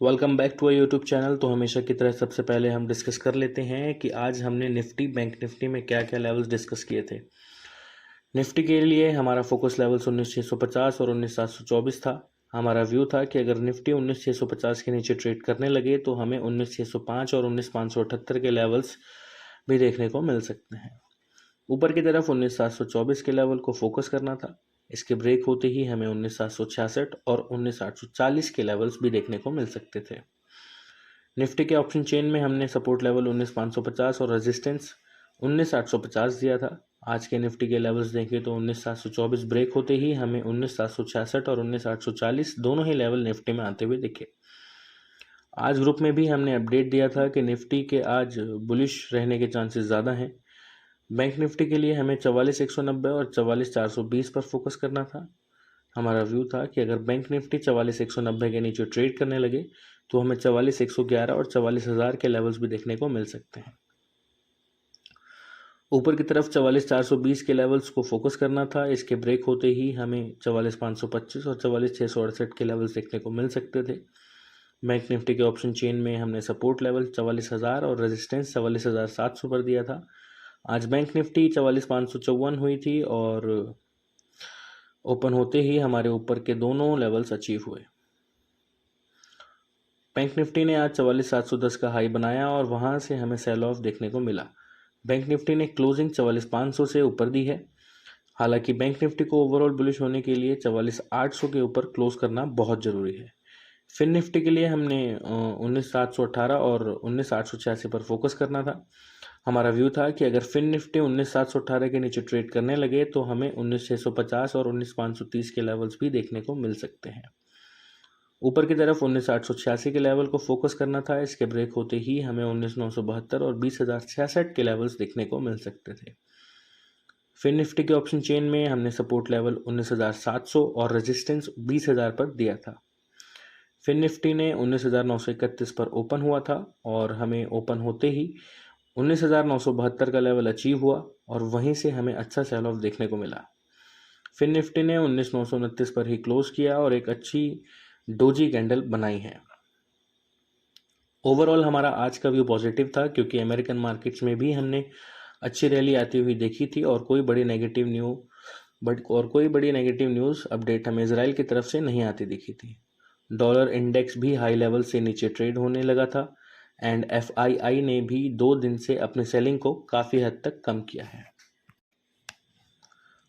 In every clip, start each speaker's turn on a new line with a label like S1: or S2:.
S1: Welcome back to a YouTube channel. तो हमेशा की तरह सबसे पहले हम डिस्कस कर लेते हैं कि आज हमने निफ्टी बैंक निफ्टी में क्या क्या लेवल्स डिस्कस किए थे। निफ्टी के लिए हमारा फोकस लेवल्स 19,650 और 19,724 था। हमारा व्यू था कि अगर निफ्टी 19,650 के नीचे ट्रेड करने लगे तो हमें 19,605 और 19,578 के लेवल्स भी देखने को मिल सकते हैं। ऊपर की तरफ 19,724 के लेवल को फोकस करना था। इसके ब्रेक होते ही हमें 19,766 और 19,840 के लेवल्स भी देखने को मिल सकते थे। निफ्टी के ऑप्शन चेन में हमने सपोर्ट लेवल 19,550 और रेजिस्टेंस 19,850 दिया था। आज के निफ्टी के लेवल्स देखें तो 19,724 ब्रेक होते ही हमें 19,766 और 19,840 दोनों ही लेवल निफ्टी में आते हुए दिखे। आज ग्रुप में भी हमने अपडेट दिया था कि निफ्टी के आज बुलिश रहने के चांसेस ज़्यादा हैं। बैंक निफ्टी के लिए हमें 44,190 और 44,420 पर फोकस करना था। हमारा व्यू था कि अगर बैंक निफ्टी 44,190 के नीचे ट्रेड करने लगे तो हमें 44,111 और 44,000 के लेवल्स भी देखने को मिल सकते हैं। ऊपर की तरफ 44,420 के लेवल्स को फोकस करना था। इसके ब्रेक होते ही हमें 44,525 और 44,668 के लेवल्स देखने को मिल सकते थे। बैंक निफ्टी के ऑप्शन चेन में हमने सपोर्ट लेवल 44,000 और रेजिस्टेंस 44,700 पर दिया था। आज बैंक निफ्टी 44,554 हुई थी और ओपन होते ही हमारे ऊपर के दोनों लेवल्स अचीव हुए। बैंक निफ्टी ने आज 44,710 का हाई बनाया और वहां से हमें सेल ऑफ देखने को मिला। बैंक निफ्टी ने क्लोजिंग 44,500 से ऊपर दी है। हालांकि बैंक निफ्टी को ओवरऑल बुलिश होने के लिए 44,800 के ऊपर क्लोज करना बहुत ज़रूरी है। फिन निफ्टी के लिए हमने 19,718 और 19,886 पर फोकस करना था। हमारा व्यू था कि अगर फिन निफ्टी 19,718 के नीचे ट्रेड करने लगे तो हमें 19,650 और 19,530 के लेवल्स भी देखने को मिल सकते हैं। ऊपर की तरफ 19,886 के लेवल को फोकस करना था। इसके ब्रेक होते ही हमें 19,972 और 20,066 के लेवल्स देखने को मिल सकते थे। फिन निफ्टी के ऑप्शन चेन में हमने सपोर्ट लेवल 19,700 और रेजिस्टेंस 20,000 पर दिया था। फिन निफ्टी ने 19,931 पर ओपन हुआ था और हमें ओपन होते ही 19,972 का लेवल अचीव हुआ और वहीं से हमें अच्छा सेल ऑफ देखने को मिला। फिन निफ्टी ने 19,929 पर ही क्लोज किया और एक अच्छी डोजी कैंडल बनाई है। ओवरऑल हमारा आज का व्यू पॉजिटिव था क्योंकि अमेरिकन मार्केट्स में भी हमने अच्छी रैली आती हुई देखी थी और कोई बड़ी नेगेटिव न्यूज़ अपडेट हमें इजराइल की तरफ से नहीं आती दिखी थी। डॉलर इंडेक्स भी हाई लेवल से नीचे ट्रेड होने लगा था एंड एफआईआई ने भी 2 दिन से अपने सेलिंग को काफ़ी हद तक कम किया है।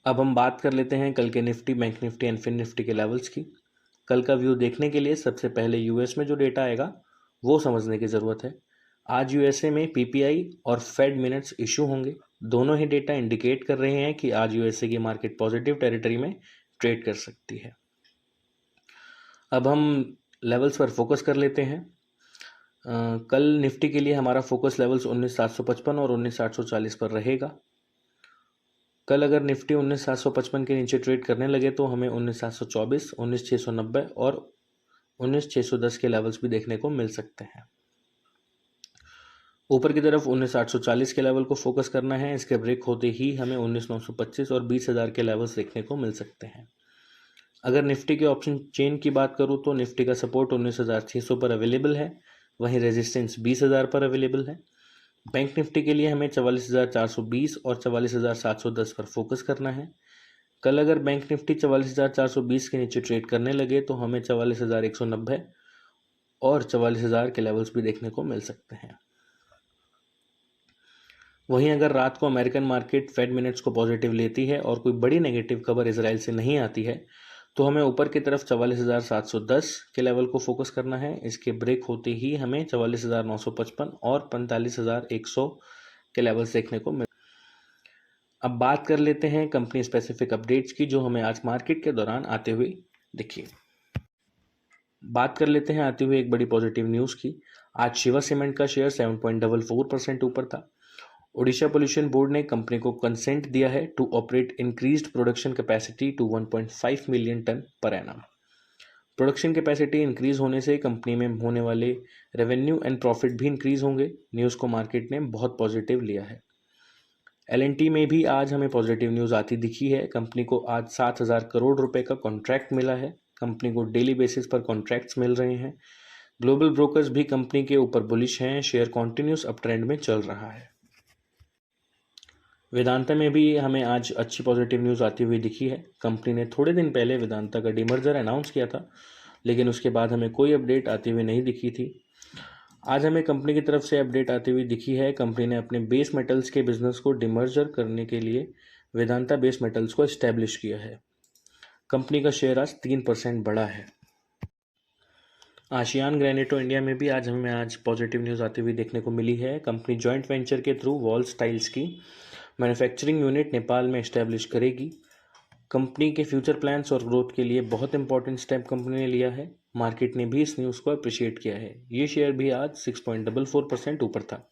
S1: अब हम बात कर लेते हैं कल के Nifty bank Nifty and fin Nifty के लेवल्स की। कल का व्यू देखने के लिए सबसे पहले यूएस में जो डेटा आएगा वो समझने की ज़रूरत है। आज यूएसए में पीपीआई और फेड मिनट्स इशू होंगे। दोनों ही डेटा इंडिकेट कर रहे हैं कि आज यूएसए की मार्केट पॉजिटिव टेरिटरी में ट्रेड कर सकती है। अब हम लेवल्स पर फोकस कर लेते हैं। कल निफ्टी के लिए हमारा फोकस लेवल्स 19,755 और 19,840 पर रहेगा। कल अगर निफ्टी 19,755 के नीचे ट्रेड करने लगे तो हमें 19,724, 19,690 और 19,610 के लेवल्स भी देखने को मिल सकते हैं। ऊपर की तरफ 19,840 के लेवल को फोकस करना है। इसके ब्रेक होते ही हमें 19,925 और 20,000 के लेवल्स देखने को मिल सकते हैं। अगर निफ्टी के ऑप्शन चेन की बात करूं तो निफ्टी का सपोर्ट 19,600 पर अवेलेबल है, वहीं रेजिस्टेंस 20,000 पर अवेलेबल है। बैंक निफ्टी के लिए हमें 44,420 और 44,710 पर फोकस करना है। कल अगर बैंक निफ्टी 44,420 के नीचे ट्रेड करने लगे तो हमें 44,190 और 44,000 के लेवल्स भी देखने को मिल सकते हैं। वहीं अगर रात को अमेरिकन मार्केट फेड मिनट्स को पॉजिटिव लेती है और कोई बड़ी नेगेटिव खबर इजराइल से नहीं आती है तो हमें ऊपर की तरफ 44,710 के लेवल को फोकस करना है। इसके ब्रेक होते ही हमें 44,955 और 45,100 के लेवल्स देखने को मिल। अब बात कर लेते हैं कंपनी स्पेसिफिक अपडेट्स की जो हमें आज मार्केट के दौरान आते हुए दिखी। बात कर लेते हैं आते हुए एक बड़ी पॉजिटिव न्यूज़ की। आज शिवा सीमेंट का शेयर 7.44% ऊपर था। ओडिशा पोल्यूशन बोर्ड ने कंपनी को कंसेंट दिया है to operate increased production capacity to 1.5 million ton per annum. Production capacity increase होने से कंपनी में होने वाले रेवेन्यू एंड प्रॉफिट भी इंक्रीज होंगे। न्यूज़ को मार्केट ने बहुत पॉजिटिव लिया है। एल&टी में भी आज हमें पॉजिटिव न्यूज़ आती दिखी है। कंपनी को आज 7,000 करोड़ रुपए का कॉन्ट्रैक्ट मिला है। कंपनी को डेली बेसिस पर कॉन्ट्रैक्ट्स मिल रहे हैं ग्लोबल ब्रोकर्स भी कंपनी के ऊपर बुलिश हैं, शेयर कॉन्टिन्यूस अप ट्रेंड में चल रहा है। वेदांता में भी हमें आज अच्छी पॉजिटिव न्यूज़ आती हुई दिखी है। कंपनी ने थोड़े दिन पहले वेदांता का डीमर्जर अनाउंस किया था, लेकिन उसके बाद हमें कोई अपडेट आती हुई नहीं दिखी थी। आज हमें कंपनी की तरफ से अपडेट आती हुई दिखी है। कंपनी ने अपने बेस मेटल्स के बिजनेस को डिमर्जर करने के लिए वेदांता बेस मेटल्स को एस्टेब्लिश किया है। कंपनी का शेयर आज 3% बढ़ा है। आशियान ग्रेनेटो इंडिया में भी आज पॉजिटिव न्यूज़ आती हुई देखने को मिली है। कंपनी जॉइंट वेंचर के थ्रू वॉल टाइल्स की मैन्युफैक्चरिंग यूनिट नेपाल में एस्टेब्लिश करेगी। कंपनी के फ्यूचर प्लान्स और ग्रोथ के लिए बहुत इंपॉर्टेंट स्टेप कंपनी ने लिया है। मार्केट ने भी इस न्यूज़ को अप्रिशिएट किया है। ये शेयर भी आज 6.44% ऊपर था।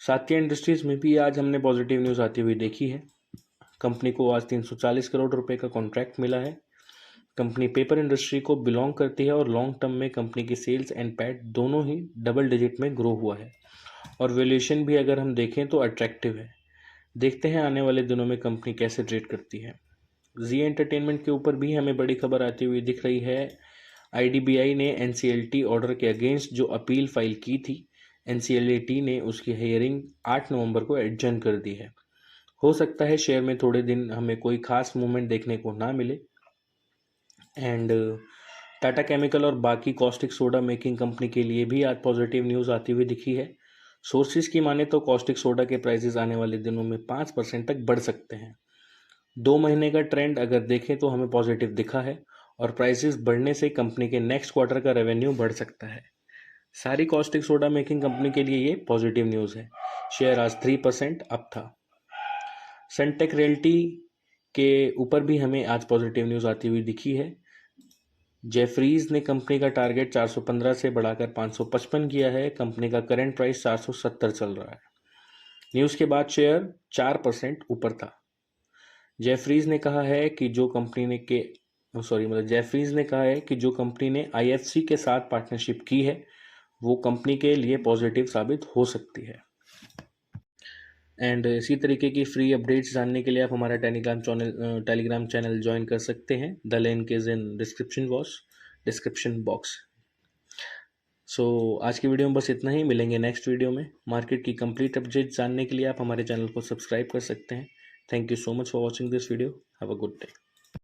S1: सात्या इंडस्ट्रीज में भी आज हमने पॉजिटिव न्यूज़ आती हुई देखी है। कंपनी को आज 340 करोड़ रुपए का कॉन्ट्रैक्ट मिला है। कंपनी पेपर इंडस्ट्री को बिलोंग करती है और लॉन्ग टर्म में कंपनी की सेल्स एंड पैट दोनों ही डबल डिजिट में ग्रो हुआ है और वैल्यूएशन भी अगर हम देखें तो अट्रैक्टिव है। देखते हैं आने वाले दिनों में कंपनी कैसे ट्रेड करती है। जी एंटरटेनमेंट के ऊपर भी हमें बड़ी खबर आती हुई दिख रही है। आईडीबीआई ने एनसीएलटी ऑर्डर के अगेंस्ट जो अपील फाइल की थी, एनसीएलटी ने उसकी हियरिंग 8 नवंबर को एडजर्न कर दी है। हो सकता है शेयर में थोड़े दिन हमें कोई खास मूवमेंट देखने को ना मिले। एंड टाटा केमिकल और बाकी कॉस्टिक सोडा मेकिंग कंपनी के लिए भी आज पॉजिटिव न्यूज़ आती हुई दिखी है। सोर्सेज की माने तो कॉस्टिक सोडा के प्राइसेस आने वाले दिनों में 5% तक बढ़ सकते हैं। 2 महीने का ट्रेंड अगर देखें तो हमें पॉजिटिव दिखा है और प्राइसेस बढ़ने से कंपनी के नेक्स्ट क्वार्टर का रेवेन्यू बढ़ सकता है। सारी कॉस्टिक सोडा मेकिंग कंपनी के लिए ये पॉजिटिव न्यूज़ है। शेयर आज 3% अप था। सनटेक रियल्टी के ऊपर भी हमें आज पॉजिटिव न्यूज़ आती हुई दिखी है। जेफरीज ने कंपनी का टारगेट 415 से बढ़ाकर 555 किया है। कंपनी का करंट प्राइस 470 चल रहा है। न्यूज़ के बाद शेयर 4% ऊपर था। जेफरीज ने कहा है कि जो कंपनी ने आईएफसी के साथ पार्टनरशिप की है वो कंपनी के लिए पॉजिटिव साबित हो सकती है। एंड इसी तरीके की फ्री अपडेट्स जानने के लिए आप हमारा टेलीग्राम चैनल ज्वाइन कर सकते हैं। The link is in description box. So आज की वीडियो में बस इतना ही। मिलेंगे नेक्स्ट वीडियो में। मार्केट की कंप्लीट अपडेट जानने के लिए आप हमारे चैनल को सब्सक्राइब कर सकते हैं। Thank you so much for watching this video. Have a good day.